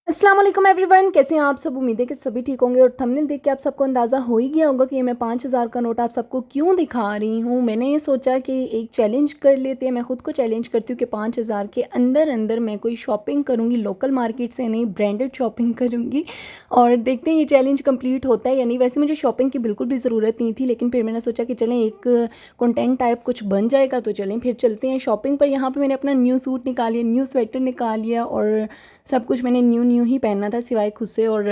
अस्सलाम वालेकुम एवरीवन, कैसे हैं आप सब। उम्मीद है कि सभी ठीक होंगे और थंबनेल देख के आप सबको अंदाज़ा हो ही गया होगा कि ये मैं 5,000 का नोट आप सबको क्यों दिखा रही हूँ। मैंने ये सोचा कि एक चैलेंज कर लेते हैं, मैं ख़ुद को चैलेंज करती हूँ कि 5,000 के अंदर अंदर मैं कोई शॉपिंग करूँगी, लोकल मार्केट से नहीं ब्रांडेड शॉपिंग करूँगी और देखते हैं ये चैलेंज कंप्लीट होता है या नहीं। वैसे मुझे शॉपिंग की बिल्कुल भी ज़रूरत नहीं थी, लेकिन फिर मैंने सोचा कि चलें एक कंटेंट टाइप कुछ बन जाएगा तो चलें फिर चलते हैं शॉपिंग पर। यहाँ पर मैंने अपना न्यू सूट निकाल लिया, न्यू स्वेटर निकाल लिया और सब कुछ मैंने न्यू न्यू ही पहनना था सिवाय खुद से और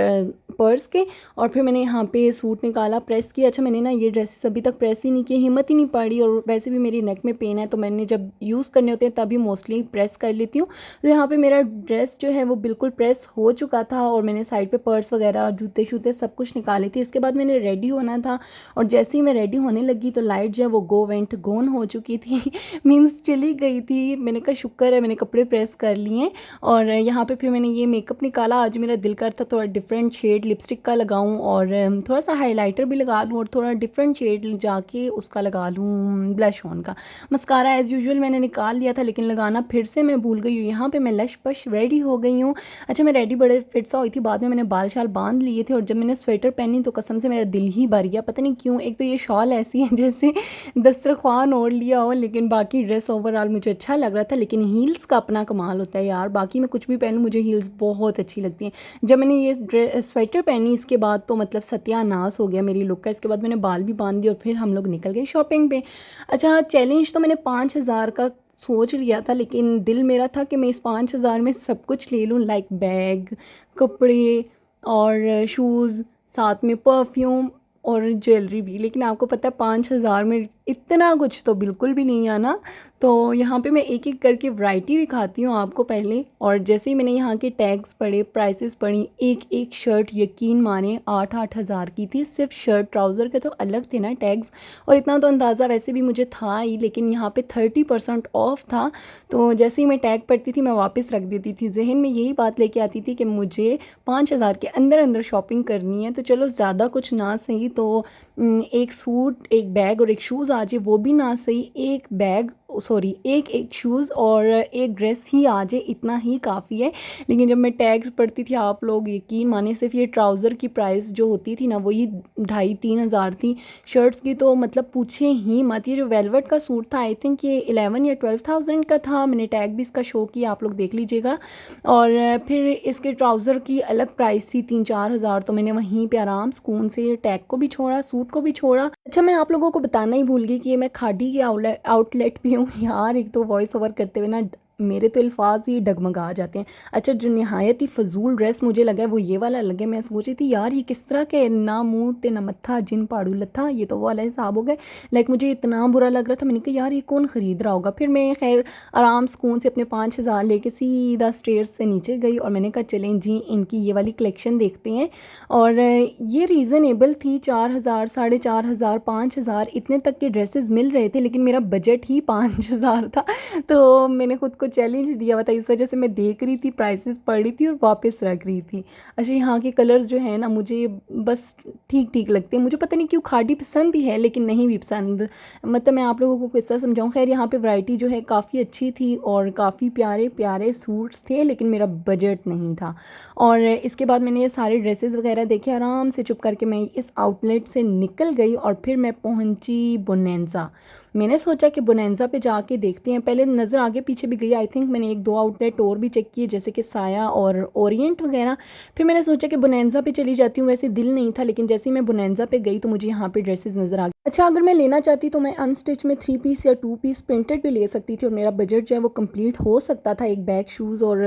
पर्स के। और फिर मैंने यहाँ पे सूट निकाला, प्रेस किया। अच्छा, मैंने ना ये ड्रेसेस अभी तक प्रेस ही नहीं की, हिम्मत ही नहीं पड़ी और वैसे भी मेरी नेक में पेन है तो मैंने जब यूज़ करने होते हैं तभी मोस्टली प्रेस कर लेती हूँ। तो यहाँ पे मेरा ड्रेस जो है वो बिल्कुल प्रेस हो चुका था और मैंने साइड पे पर्स वगैरह जूते शूते सब कुछ निकाले थे। इसके बाद मैंने रेडी होना था और जैसे ही मैं रेडी होने लगी तो लाइट जो है वो गोन हो चुकी थी मीन्स चली गई थी। मैंने कहा शुक्र है मैंने कपड़े प्रेस कर लिए। और यहाँ पे फिर मैंने ये मेकअप निकाला। आज मेरा दिल करता थोड़ा डिफरेंट शेड लिपस्टिक का लगाऊं और थोड़ा सा हाइलाइटर भी लगा लूँ और थोड़ा डिफरेंट शेड जाके उसका लगा लूँ ब्लश ऑन का। मस्कारा एज़ यूजुअल मैंने निकाल लिया था लेकिन लगाना फिर से मैं भूल गई हूँ। यहाँ पे मैं लश पश रेडी हो गई हूँ। अच्छा, मैं रेडी बड़े फिट सा हुई थी, बाद में मैंने बाल शाल बांध लिए थे और जब मैंने स्वेटर पहनी तो कसम से मेरा दिल ही भर गया। पता नहीं क्यों, एक तो ये शॉल ऐसी है जैसे दस्तरखान ओढ़ लिया हो, लेकिन बाकी ड्रेस ओवरऑल मुझे अच्छा लग रहा था। लेकिन हील्स का अपना कमाल होता है यार, बाकी मैं कुछ भी पहनूं मुझे हील्स बहुत अच्छी लगती हैं। जब मैंने ये ड्रेस स्वेटर पहनी इसके बाद तो मतलब सत्यानाश हो गया मेरी लुक का। इसके बाद मैंने बाल भी बांध दिए और फिर हम लोग निकल गए शॉपिंग पे। अच्छा, चैलेंज तो मैंने 5,000 का सोच लिया था लेकिन दिल मेरा था कि मैं इस 5,000 में सब कुछ ले लूँ, लाइक बैग, कपड़े और शूज़, साथ में परफ्यूम और ज्वेलरी भी। लेकिन आपको पता है 5,000 में इतना कुछ तो बिल्कुल भी नहीं आना। तो यहाँ पे मैं एक एक करके वैरायटी दिखाती हूँ आपको पहले। और जैसे ही मैंने यहाँ के टैग्स पढ़े, प्राइसेस पढ़ी, एक एक शर्ट यकीन माने 8-8 हज़ार की थी। सिर्फ शर्ट ट्राउज़र के तो अलग थे ना टैग्स, और इतना तो अंदाज़ा वैसे भी मुझे था ही, लेकिन यहाँ पे 30% ऑफ था। तो जैसे ही मैं टैग पढ़ती थी मैं वापस रख देती थी। जहन में यही बात लेके आती थी कि मुझे 5,000 के अंदर अंदर शॉपिंग करनी है। तो चलो ज़्यादा कुछ ना सही तो एक सूट, एक बैग और एक शूज़ आ जाए, वो भी ना सही एक बैग सॉरी एक एक शूज़ और एक ड्रेस ही आ जाए, इतना ही काफ़ी है। लेकिन जब मैं टैग्स पढ़ती थी आप लोग यकीन माने, सिर्फ ये ट्राउज़र की प्राइस जो होती थी ना वही 2,500-3,000 थी। शर्ट्स की तो मतलब पूछे ही मत। ये जो वेलवेट का सूट था आई थिंक ये 11 या 12,000 का था। मैंने टैग भी इसका शो किया, आप लोग देख लीजिएगा। और फिर इसके ट्राउज़र की अलग प्राइस थी 3-4 हज़ार। तो मैंने वहीं पे आराम सुकून से टैग को भी छोड़ा, सूट को भी छोड़ा। अच्छा, मैं आप लोगों को बताना ही भूल गई कि ये मैं खादी की आउटलेट भी हूँ यार। एक तो वॉइस ओवर करते हुए ना मेरे तो अल्फाज ही डगमगा जाते हैं। अच्छा, जो नहायत ही फजूल ड्रेस मुझे लगा है वो ये वाला लगे। मैं सोच रही थी यार ये किस तरह के, ना मुँह ते ना मत्था जिन पाड़ू लथा, ये तो वो वाला हिसाब हो गए। लाइक मुझे इतना बुरा लग रहा था, मैंने कहा यार ये कौन ख़रीद रहा होगा। फिर मैं खैर आराम सुकून से अपने 5,000 लेके सीधा स्टेयर्स से नीचे गई और मैंने कहा चलें जी इनकी ये वाली कलेक्शन देखते हैं। और ये रीज़नेबल थी, 4,000, 4,500, 5,000 इतने तक के ड्रेसेस मिल रहे थे, लेकिन मेरा बजट ही 5,000 था। तो मैंने खुद को चैलेंज दिया हुआ था, इस वजह से मैं देख रही थी, प्राइसेस पढ़ रही थी और वापस रख रही थी। अच्छा, यहाँ के कलर्स जो है ना मुझे बस ठीक ठीक लगते हैं। मुझे पता नहीं क्यों खादी पसंद भी है लेकिन नहीं भी पसंद, मतलब मैं आप लोगों को किस्सा समझाऊँ। खैर यहाँ पे वैरायटी जो है काफ़ी अच्छी थी और काफ़ी प्यारे प्यारे सूट्स थे, लेकिन मेरा बजट नहीं था। और इसके बाद मैंने ये सारे ड्रेसेस वगैरह देखे, आराम से चुप करके मैं इस आउटलेट से निकल गई और फिर मैं पहुंची बोनेंजा। मैंने सोचा कि बोनेंजा पे जाके देखते हैं। पहले नज़र आगे पीछे भी गई, आई थिंक मैंने 1-2 आउटलेट और भी चेक किए जैसे कि साया और ओरिएंट वगैरह। फिर मैंने सोचा कि बोनेंजा पे चली जाती हूँ। वैसे दिल नहीं था, लेकिन जैसे ही मैं बोनेंजा पे गई तो मुझे यहाँ पे ड्रेसेस नज़र आ गए। अच्छा, अगर मैं लेना चाहती तो मैं अनस्टिच में 3 पीस या 2 पीस प्रिंटेड भी ले सकती थी और मेरा बजट जो है वो कंप्लीट हो सकता था। एक बैग, शूज़ और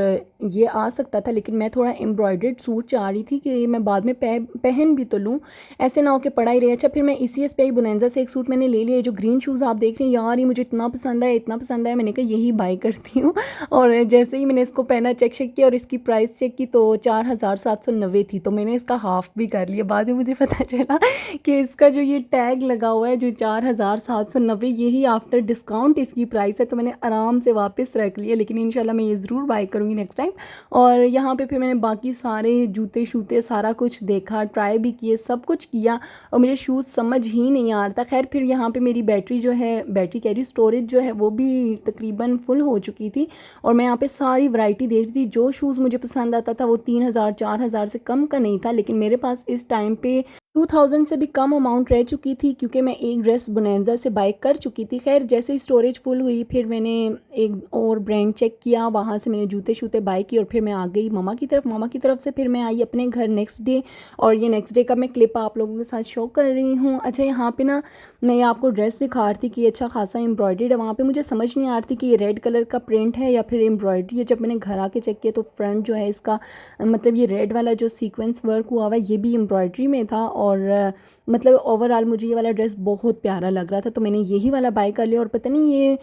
ये आ सकता था, लेकिन मैं थोड़ा एम्ब्रॉयडर्ड सूट चाह रही थी कि मैं बाद में पहन भी तो लूँ, ऐसे ना हो कि पड़ा ही रहे। अच्छा, फिर मैं इसी पे ही बोनेंजा से एक सूट मैंने ले लिया। जो ग्रीन शूज़ आप देख रहे हैं यार, ये मुझे इतना पसंद है, इतना पसंद है, मैंने कहा यही बाई करती हूँ। और जैसे ही मैंने इसको पहना, चेक किया और इसकी प्राइस चेक की तो 4,790 थी। तो मैंने इसका हाफ़ भी कर लिया। बाद में मुझे पता चला कि इसका जो ये टैग लगा हुआ है जो 4,790, यही आफ्टर डिस्काउंट इसकी प्राइस है। तो मैंने आराम से वापस रख लिया, लेकिन इंशाल्लाह मैं ये ज़रूर बाई करूँगी नेक्स्ट टाइम। और यहाँ पे फिर मैंने बाकी सारे जूते शूते सारा कुछ देखा, ट्राई भी किए, सब कुछ किया और मुझे शूज़ समझ ही नहीं आ रहा था। खैर फिर यहाँ पे मेरी बैटरी जो है है बैटरी कैरी स्टोरेज जो है वो भी तकरीबन फुल हो चुकी थी। और मैं यहाँ पे सारी वैरायटी देख रही थी, जो शूज़ मुझे पसंद आता था वो 3000 4000 से कम का नहीं था। लेकिन मेरे पास इस टाइम पे 2000 से भी कम अमाउंट रह चुकी थी, क्योंकि मैं एक ड्रेस बोनांजा से बाय कर चुकी थी। खैर जैसे ही स्टोरेज फुल हुई फिर मैंने एक और ब्रांड चेक किया, वहाँ से मैंने जूते शूते बाय किए और फिर मैं आ गई मामा की तरफ। मामा की तरफ से फिर मैं आई अपने घर नेक्स्ट डे, और ये नेक्स्ट डे का मैं क्लिप आप लोगों के साथ शो कर रही हूँ। अच्छा, यहाँ पे ना मैं ये आपको ड्रेस दिखा रही थी कि अच्छा खासा एम्ब्रॉयडर्ड है। वहाँ पे मुझे समझ नहीं आ रही थी कि ये रेड कलर का प्रिंट है या फिर एम्ब्रॉयडरी है। जब मैंने घर आके चेक किया तो फ्रंट जो है इसका मतलब ये रेड वाला जो सीक्वेंस वर्क हुआ हुआ है ये भी एम्ब्रॉयडरी में था। और मतलब ओवरऑल मुझे ये वाला ड्रेस बहुत प्यारा लग रहा था, तो मैंने यही वाला बाय कर लिया। और पता नहीं ये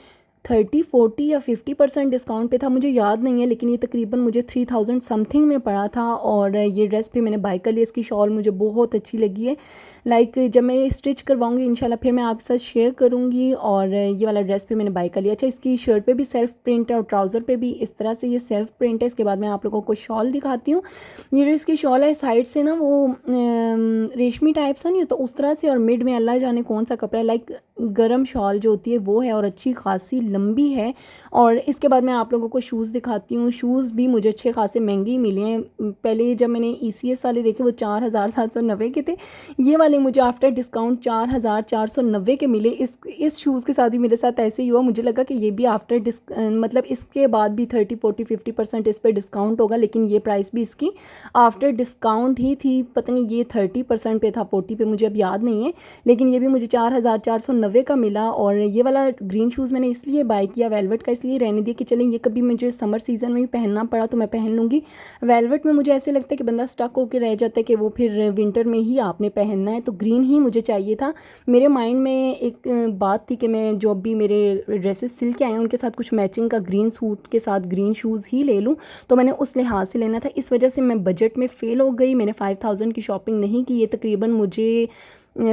30 40 या 50% डिस्काउंट पे था, मुझे याद नहीं है, लेकिन ये तकरीबन मुझे 3000 समथिंग में पड़ा था। और ये ड्रेस भी मैंने बाय कर लिया। इसकी शॉल मुझे बहुत अच्छी लगी है। लाइक जब मैं स्टिच करवाऊंगी इंशाल्लाह फिर मैं आपके साथ शेयर करूंगी। और ये वाला ड्रेस भी मैंने बाय कर लिया। अच्छा, इसकी शर्ट पे भी सेल्फ प्रिंट है और ट्राउज़र पे भी इस तरह से ये सेल्फ प्रिंट है। इसके बाद मैं आप लोगों को शॉल दिखाती हूँ। ये जो इसकी शॉल है साइड से ना वो रेशमी टाइप सा नहीं होता उस तरह से, और मिड में अल्लाह जाने कौन सा कपड़ा है, लाइक गरम शॉल जो होती है वो है, और अच्छी खासी लंबी है। और इसके बाद मैं आप लोगों को शूज़ दिखाती हूँ। शूज़ भी मुझे अच्छे खासे महंगे ही मिले हैं। पहले जब मैंने ECS वाले देखे वो 4790 के थे, ये वाले मुझे आफ्टर डिस्काउंट 4490 के मिले। इस शूज़ के साथ भी मेरे साथ ऐसे ही हुआ, मुझे लगा कि ये भी आफ्टर मतलब इसके बाद भी 30 40 50% इस पर डिस्काउंट होगा, लेकिन ये प्राइस भी इसकी आफ्टर डिस्काउंट ही थी। पता नहीं ये 30% पे था 40 पे, मुझे अब याद नहीं है, लेकिन ये भी मुझे 4490 का मिला। और ये वाला ग्रीन शूज़ मैंने इसलिए बाय किया वेलवेट का, इसलिए रहने दिया कि चलें ये कभी मुझे समर सीज़न में भी पहनना पड़ा तो मैं पहन लूँगी। वेलवेट में मुझे ऐसे लगता है कि बंदा स्टक होकर रह जाता है कि वो फिर विंटर में ही आपने पहनना है, तो ग्रीन ही मुझे चाहिए था। मेरे माइंड में एक बात थी कि मैं जो भी मेरे ड्रेसेस सिल के आए हैं उनके साथ कुछ मैचिंग का ग्रीन सूट के साथ ग्रीन शूज़ ही ले लूँ, तो मैंने उस लिहाज से लेना था। इस वजह से मैं बजट में फ़ेल हो गई, मैंने 5000 की शॉपिंग नहीं की। ये तकरीबन मुझे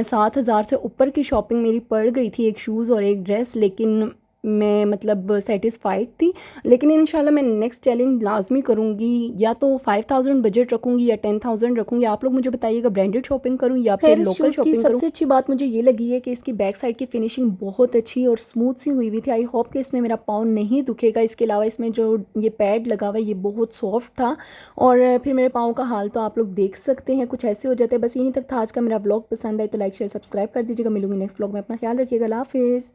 7000 से ऊपर की शॉपिंग मेरी पड़ गई थी, एक शूज़ और एक ड्रेस, लेकिन मैं मतलब सेटिस्फाइड थी। लेकिन इंशाल्लाह मैं नेक्स्ट चैलेंज लाजमी करूँगी, या तो 5000 बजट रखूँगी या 10000 रखूँगी। आप लोग मुझे बताइएगा ब्रांडेड शॉपिंग करूँ या फिर लोकल शॉपिंग करूँ। सबसे अच्छी बात मुझे ये लगी है कि इसकी बैक साइड की फिनिशिंग बहुत अच्छी और स्मूथ सी हुई हुई थी। आई होप कि इसमें मेरा पाँव नहीं दुखेगा। इसके अलावा इसमें जो ये पैड लगा हुआ है ये बहुत सॉफ्ट था। और फिर मेरे पाँव का हाल तो आप लोग देख सकते हैं, कुछ ऐसे हो जाते हैं। बस यहीं तक था आज का मेरा ब्लॉग। पसंद आए तो लाइक शेयर सब्सक्राइब कर दीजिएगा। मिलूंगी नेक्स्ट ब्लॉग में। अपना ख्याल रखिएगा। अल्लाह हाफिज़।